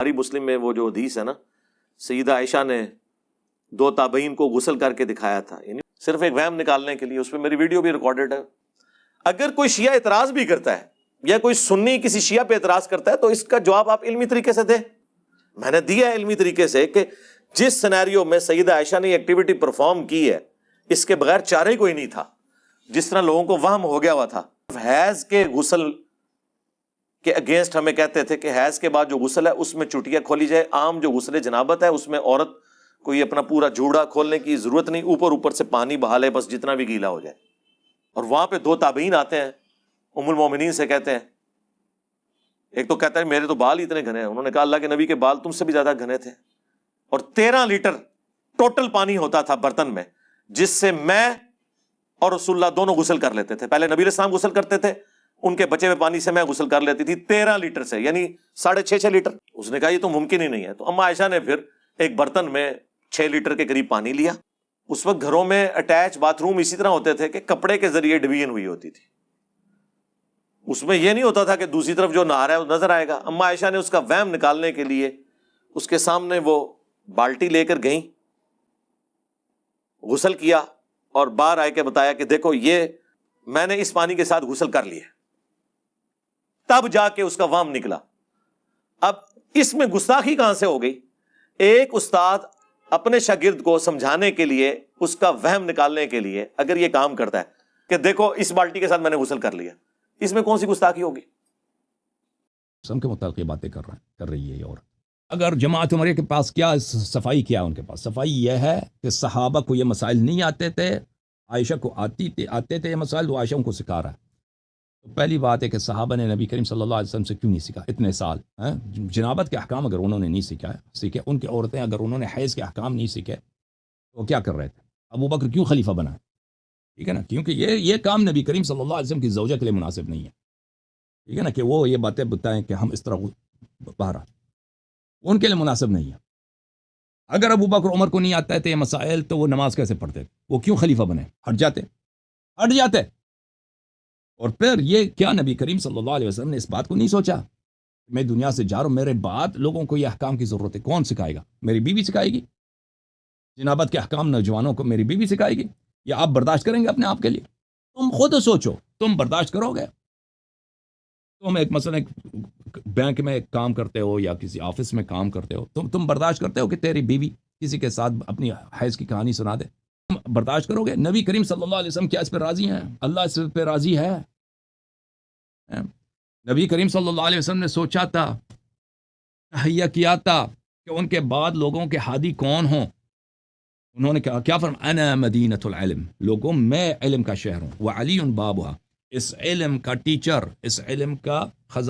ہماری مسلم میں وہ جو حدیث ہے نا، سیدہ عائشہ نے 2 تابعین کو غسل کر کے دکھایا تھا، یعنی صرف ایک وہم نکالنے کے لیے، اس پہ میری ویڈیو بھی ریکارڈڈ ہے۔ اگر کوئی شیعہ اعتراض بھی کرتا ہے یا کوئی سنی کسی شیعہ پہ اعتراض کرتا ہے تو اس کا جواب آپ علمی طریقے سے دیں۔ میں نے دیا ہے علمی طریقے سے کہ جس سینیریو میں سیدہ عائشہ نے ایکٹیویٹی پرفارم کی ہے، اس کے بغیر چارہ کوئی نہیں تھا، جس طرح لوگوں کو وہم ہو گیا ہوا تھا۔ حیض کے غسل کے اگینسٹ ہمیں کہتے تھے کہ حیض کے بعد جو غسل ہے اس میں چٹیاں کھولی جائے، عام جو غسل جنابت ہے اس میں عورت کوئی اپنا پورا جوڑا کھولنے کی ضرورت نہیں، اوپر سے پانی بہا لے بس جتنا بھی گیلا ہو جائے۔ اور وہاں پہ 2 تابعین آتے ہیں، ام المومنین سے کہتے ہیں، ایک تو کہتا ہے میرے تو بال اتنے گھنے ہیں، انہوں نے کہا اللہ کے نبی کے بال تم سے بھی زیادہ گھنے تھے، اور 13 لیٹر ٹوٹل پانی ہوتا تھا برتن میں، جس سے میں اور رسول اللہ دونوں غسل کر لیتے تھے۔ پہلے نبی علیہ السلام غسل کرتے تھے، ان کے بچے ہوئے پانی سے میں غسل کر لیتی تھی 13 لیٹر سے، یعنی 6.5 لیٹر۔ اس نے کہا یہ تو ممکن ہی نہیں ہے، تو اما عائشہ نے پھر ایک برتن میں 6 لیٹر کے قریب پانی لیا۔ اس وقت گھروں میں اٹیچ باتھ روم اسی طرح ہوتے تھے کہ کپڑے کے ذریعے ڈویژن ہوئی ہوتی تھی، اس میں یہ نہیں ہوتا تھا کہ دوسری طرف جو نہا رہا ہے وہ نظر آئے گا۔ اما عائشہ نے اس کا وہم نکالنے کے لیے اس کے سامنے وہ بالٹی لے کر گئیں، غسل کیا اور باہر آئے کے بتایا کہ دیکھو یہ میں نے اس پانی کے ساتھ غسل کر لیا، تب جا کے اس کا وہم نکلا۔ اب اس میں گستاخی کہاں سے ہو گئی؟ ایک استاد اپنے شاگرد کو سمجھانے کے لیے، اس کا وہم نکالنے کے لیے اگر یہ کام کرتا ہے کہ دیکھو اس بالٹی کے ساتھ میں نے غسل کر لیا، اس میں کون سی گستاخی ہوگی؟ کے متعلق یہ باتیں کر رہی ہے یہ عورت۔ اگر جماعت عمریہ کے پاس کیا صفائی کیا ان کے پاس؟ صفائی یہ ہے کہ صحابہ کو یہ مسائل نہیں آتے تھے، عائشہ کو آتے تھے یہ مسائل، وہ عائشہ ان کو سکھا رہا ہے۔ تو پہلی بات ہے کہ صحابہ نے نبی کریم صلی اللہ علیہ وسلم سے کیوں نہیں سیکھا اتنے سال؟ جنابت کے احکام اگر انہوں نے نہیں سیکھے، ان کی عورتیں اگر انہوں نے حیض کے احکام نہیں سیکھے تو کیا کر رہے تھے؟ ابو بکر کیوں خلیفہ بنا؟ ٹھیک ہے نا، کیونکہ یہ کام نبی کریم صلی اللہ علیہ وسلم کی زوجہ کے لیے مناسب نہیں ہے، ٹھیک ہے نا، کہ وہ یہ باتیں بتائیں کہ ہم اس طرح باہر ان کے لیے مناسب نہیں ہے۔ اگر ابو بکر عمر کو نہیں آتا ہے تو یہ مسائل، تو وہ نماز کیسے پڑھتے؟ وہ کیوں خلیفہ بنے؟ ہٹ جاتے۔ اور پھر یہ کیا نبی کریم صلی اللہ علیہ وسلم نے اس بات کو نہیں سوچا؟ میں دنیا سے جا رہا ہوں، میرے بعد لوگوں کو یہ احکام کی ضرورت ہے، کون سکھائے گا؟ میری بیوی سکھائے گی جنابت کے احکام، نوجوانوں کو میری بیوی سکھائے گی، یا آپ برداشت کریں گے اپنے آپ کے لیے؟ تم خود سوچو، تم برداشت کرو گے؟ تم ایک مثلا بینک میں کام کرتے ہو یا کسی آفس میں کام کرتے ہو، تم برداشت کرتے ہو کہ تیری بیوی کسی کے ساتھ اپنی حیض کی کہانی سنا دے؟ تم برداشت کرو گے؟ نبی کریم صلی اللہ علیہ وسلم کیا اس پہ راضی ہیں؟ اللہ اس پہ راضی ہے؟ نبی کریم صلی اللہ علیہ وسلم نے سوچا تھا، تہیہ کیا تھا کہ ان کے بعد لوگوں کے ہادی کون ہوں؟ انہوں نے کہا کیا فرمایا؟ انا مدینۃ العلم، لوگوں میں علم کا شہر ہوں، وعلی بابها، اس علم کا ٹیچر، اس علم کا خزانہ